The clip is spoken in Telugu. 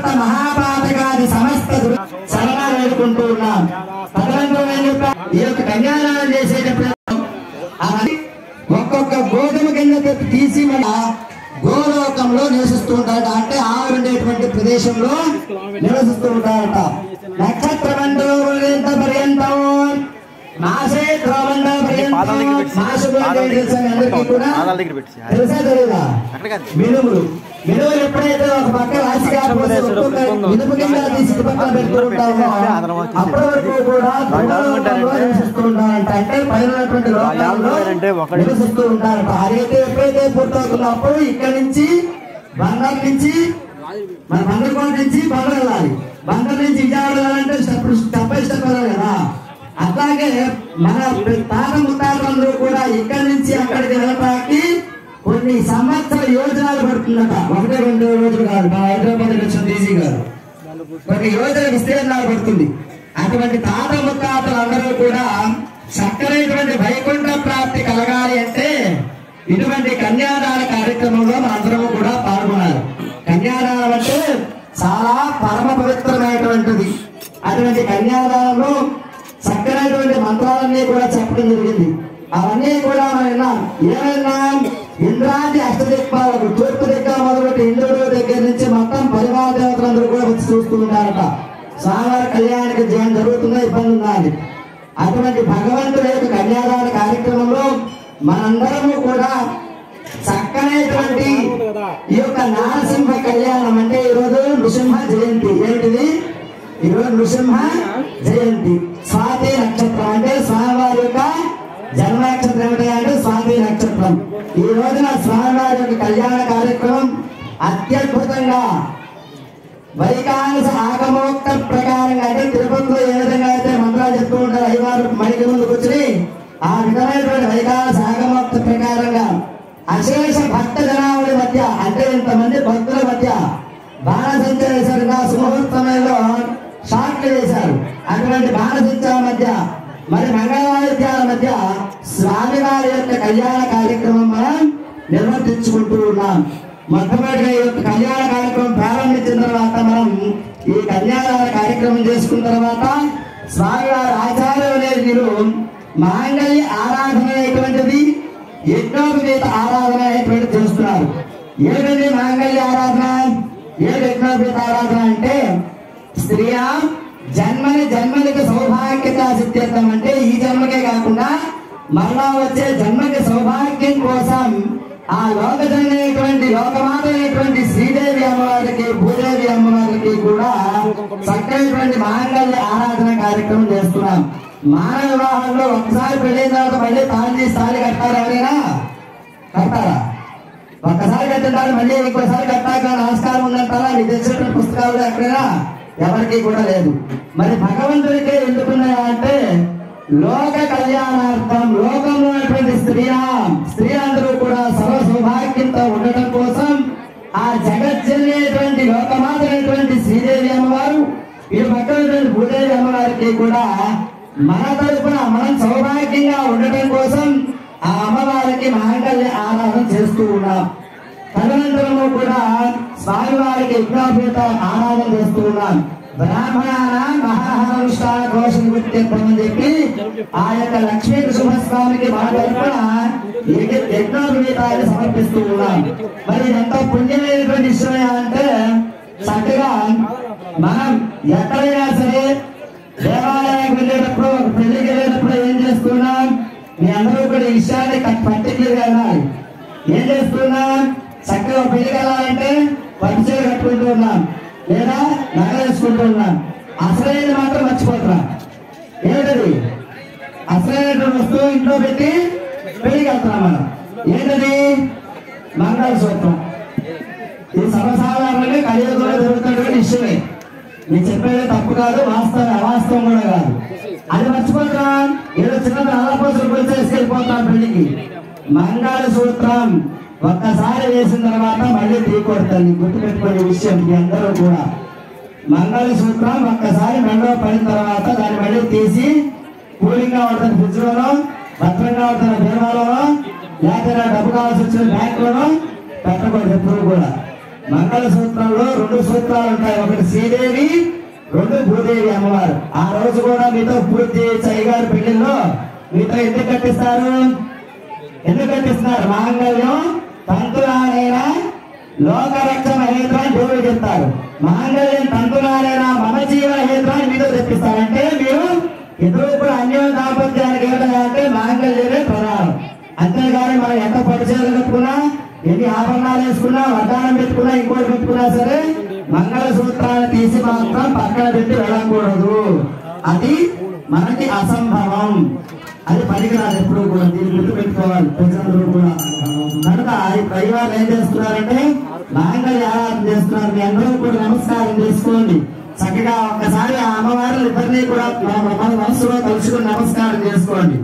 సమస్త మహాపాతకాది సమస్త శరణ వేడుకుంటూ ఉన్నాం. ఈ యొక్క కన్యాదానం చేసేటప్పుడు ఒక్కొక్క గోధుమ కింద తీసి మన గోలోకంలో నివసిస్తూ ఉంటారట. అంటే ఆవు ఉండేటువంటి ప్రదేశంలో నివసిస్తూ ఉంటారట. నక్షత్రమండో పర్యంతం మాసే ద్రోమండ పర్యంతం తెలుసా తెలియదా? మినుములు ఎప్పుడైతే ఒక పక్క రాశిగా మినుము కింద తీసి పక్కన పెడుతూ ఉంటామో అప్పటి వరకు కూడా నివసిస్తూ ఉంటారంట. అంటే పైన నివసిస్తూ ఉంటారట. అదైతే ఎప్పుడైతే పూర్తవుతుందో అప్పుడు ఇక్కడ నుంచి బంగారు నుంచి మన బంగారుకోట నుంచి బంగారు వెళ్ళాలి. బంగారు నుంచి విజయవాడ వెళ్ళాలంటే స్టెప్ బై స్టెప్ వెళ్ళాలి కదా. అట్లాగే మన తాత ముత్తాతలందరూ కూడా ఇక్కడి నుంచి అక్కడికి వెళ్ళటానికి కొన్ని సంవత్సర యోజనాలు పడుతుందట. 1-2 రోజులు కాదు. మా హైదరాబాద్ వచ్చిన డీజీ గారు కొన్ని యోజన విస్తీర్ణాలు పడుతుంది. అటువంటి తాత ముత్తాతలందరూ కూడా చక్కనైనటువంటి వైకుంఠ ప్రాప్తి కలగాలి అంటే ఇటువంటి కన్యాదాన కార్యక్రమంలో మనందరము కూడా పాల్గొనాలి. కన్యాదానం అంటే చాలా పరమ పవిత్రమైనటువంటిది. అటువంటి కన్యాదానంలో చక్కనైనటువంటి మంత్రాలన్నీ కూడా చెప్పడం జరిగింది. అవన్నీ కూడా మనం ఏమైనా ఇంద్రాది అష్టదిక్పాలకు తూర్పు దిక్క మొదలుపెట్టి ఇంద్రుడు దగ్గర నుంచి మొత్తం పరివార దేవతలందరూ కూడా వచ్చి చూస్తూ ఉంటారట. స్వామివారి కళ్యాణానికి జయం జరుగుతుందో ఇబ్బంది ఉందా అని. అటువంటి భగవంతుడి యొక్క కన్యాదాన కార్యక్రమంలో మనందరము కూడా చక్కనైనటువంటి ఈ యొక్క నారసింహ కళ్యాణం అంటే ఈరోజు నృసింహ జయంతి. ఏంటిది? ఈరోజు నృసింహ జయంతి. స్వాతి నక్షత్రం అంటే స్వామివారి యొక్క జన్మ నక్షత్రం ఏమిటి అంటే స్వాతి నక్షత్రం. ఈ రోజున స్వామివారి యొక్క కళ్యాణ కార్యక్రమం అత్యద్భుతంగా వైకానస ఆగమోక్త ప్రకారంగా అంటే తిరుపతిలో ఏ విధంగా అయితే మంత్రాలు చెప్తూ ఉంటారు అయ్యవారు మడికి ముందు కూర్చుని, ఆ విధమైనటువంటి వైకానస ఆగమోక్త ప్రకారంగా అశేష భక్త జనావళి మధ్య అంటే ఇంతమంది భక్తుల మధ్య బాణసంచా వేశారుగా సుముహూర్తమేలో షాట్లు వేశారు. అటువంటి బాణసంచాల మధ్య మరి మంగళవాయిద్యాల మధ్య స్వామివారి యొక్క కళ్యాణ కార్యక్రమం మనం నిర్వర్తించుకుంటూ ఉన్నాం. మొట్టమొదటిగా ఈ యొక్క కళ్యాణ కార్యక్రమం ప్రారంభించిన తర్వాత మనం ఈ కన్యాదాన కార్యక్రమం చేసుకున్న తర్వాత స్వామివారి ఆచార్యం అనేది మీరు మాంగళ్య ఆరాధన అనేటువంటిది యజ్ఞోపవీత ఆరాధన అనేటువంటి చేస్తున్నారు. ఏమిటి మాంగళ్య ఆరాధన? ఏది యజ్ఞోపవీత ఆరాధన అంటే స్త్రీయా జన్మనికి సౌభాగ్యత సిద్ధ్యర్థం అంటే ఈ జన్మకే కాకుండా మరలా వచ్చే జన్మకి సౌభాగ్యం కోసం ఆ లోకజనైనటువంటి లోకమాత అయినటువంటి శ్రీదేవి అమ్మవారికి భూదేవి అమ్మవారికి కూడా చక్కనటువంటి మాంగళ్య ఆరాధన కార్యక్రమం చేస్తున్నాం. మానవ వివాహంలో ఒక్కసారి పెళ్ళైన తర్వాత మళ్ళీ తాళి కట్టారు. ఎవరైనా కట్టారా? ఒక్కసారి కట్టిన మళ్ళీ ఇంకోసారి కట్టాక నమస్కారం ఉందంటారా? మీకు తెలిసినటువంటి పుస్తకాలు ఎక్కడైనా ఎవరికి కూడా లేదు. మరి భగవంతుడికే ఎందుకున్నాయా అంటే లోక కళ్యాణార్థం లోకంలో స్త్రీ అందరూ కూడా సర్వ సౌభాగ్యంతో ఉండటం కోసం ఆ జగజ్జనైనటువంటి లోకమాత అయినటువంటి శ్రీదేవి అమ్మవారు ఈ పక్కనటువంటి భూదేవి అమ్మవారికి కూడా మన తరపున మనం సౌభాగ్యంగా ఉండటం కోసం ఆ అమ్మవారికి మాంగళ్య ఆరాధన చేస్తూ ఉన్నాం. తదనంతరము కూడా స్వామివారికి యజ్ఞోపవీత ఆరాధన చేస్తూ ఉన్నాం. బ్రాహ్మణ మహాహనుష్ఠాన ఘోషణ గుర్తింపని చెప్పి ఆ యొక్క లక్ష్మీ నృసింహస్వామికి మా తరపున యజ్ఞోపవీతాన్ని సమర్పిస్తూ ఉన్నాం. మరి ఎంతో పుణ్యమైనటువంటి విషయం అంటే చక్కగా మనం ఎక్కడైనా సరే దేవాలయానికి వెళ్ళేటప్పుడు ఒక పెళ్లికి వెళ్ళేటప్పుడు ఏం చేస్తున్నాం? మీ అందరూ కూడా ఈ విషయాన్ని పర్టికులర్గా వెళ్ళాలి. ఏం చేస్తున్నాం? చక్కగా పెళ్లికి వెళ్ళాలంటే పట్టు చీర కట్టుకుంటూ ఉన్నాం లేదా నగలు వేసుకుంటూ ఉన్నాం. అసలైనది మాత్రం మర్చిపోతున్నాం. ఏంటది? అసలైనటువంటి వస్తువు ఇంట్లో పెట్టి పెళ్లికి వెళ్తున్నాం మనం. ఏంటది? మంగళసూత్రం. ఇది సర్వసాధారణంగా కలియుగంలో జరుగుతున్నటువంటి విషయమే. నేను చెప్పేది తప్పు కాదు, వాస్తవం అవాస్తవం కూడా కాదు. అది మర్చిపోతున్నాం. ఏదో చిన్న అల్లపోసలు కూడా చేసుకెళ్ళిపోతాం పెళ్లికి. మంగళసూత్రం ఒక్కసారి వేసిన తర్వాత మళ్ళీ తీకొడతాను. గుర్తుపెట్టుకునే విషయం మీ అందరూ కూడా. మంగళసూత్రం ఒక్కసారి మెడలో పడిన తర్వాత దాన్ని మళ్ళీ తీసి కూలింగ్ గా ఉంటుంది ఫ్రిడ్జ్ లోనో, భద్రంగా ఉంటుంది బీరువాలోనో, లేకపోతే డబ్బు కావాల్సి వచ్చిన బ్యాంక్ లోనో పెట్టకూడదు ఎప్పుడు కూడా. మంగళ సూత్రంలో 2 సూత్రాలు ఉంటాయి. ఒకటి శ్రీదేవి, 2 భూదేవి అమ్మవారు. ఆ రోజు కూడా మీతో పూర్తి అయ్యగారి పెళ్లిలో మీతో ఎందుకు కట్టిస్తారు? మాంగళ్యం తంతురాలైన లోకరక్ష మహేంద్ర అని దేవుడు చెప్తారు. మాంగళ్యం తంతురాలైన మమ జీవ హేంద్ర అని మీతో తెప్పిస్తారంటే మీరు ఇద్దరు కూడా అన్య దాంపత్యానికి ఏంటంటే మాంగళ్యమే ప్రధానం. అంతేగాని మనం ఎంత పరిచయాలు కట్టుకున్నా, ఎన్ని ఆభరణాలు వేసుకున్నా, వడ్డానం పెట్టుకున్నా, ఇంకోటి పెట్టుకున్నా సరే మంగళ సూత్రాన్ని తీసి మాత్రం పక్కన పెట్టి వెళ్ళకూడదు. అది మనకి అసంభవం, అది పనికిరాదు. ఎప్పుడు కూడా దీన్ని గుర్తు పెట్టుకోవాలి ప్రజలందరూ కూడా. కనుక ఈ పరివారం ఏం చేస్తున్నారంటే మాంగళ్య ఆరాధన చేస్తున్నారు. మీ అందరూ కూడా నమస్కారం చేసుకోండి. చక్కగా ఒక్కసారి ఆ అమ్మవారు ఇద్దరిని కూడా మన మనసులో తలుచుకుని నమస్కారం చేసుకోండి.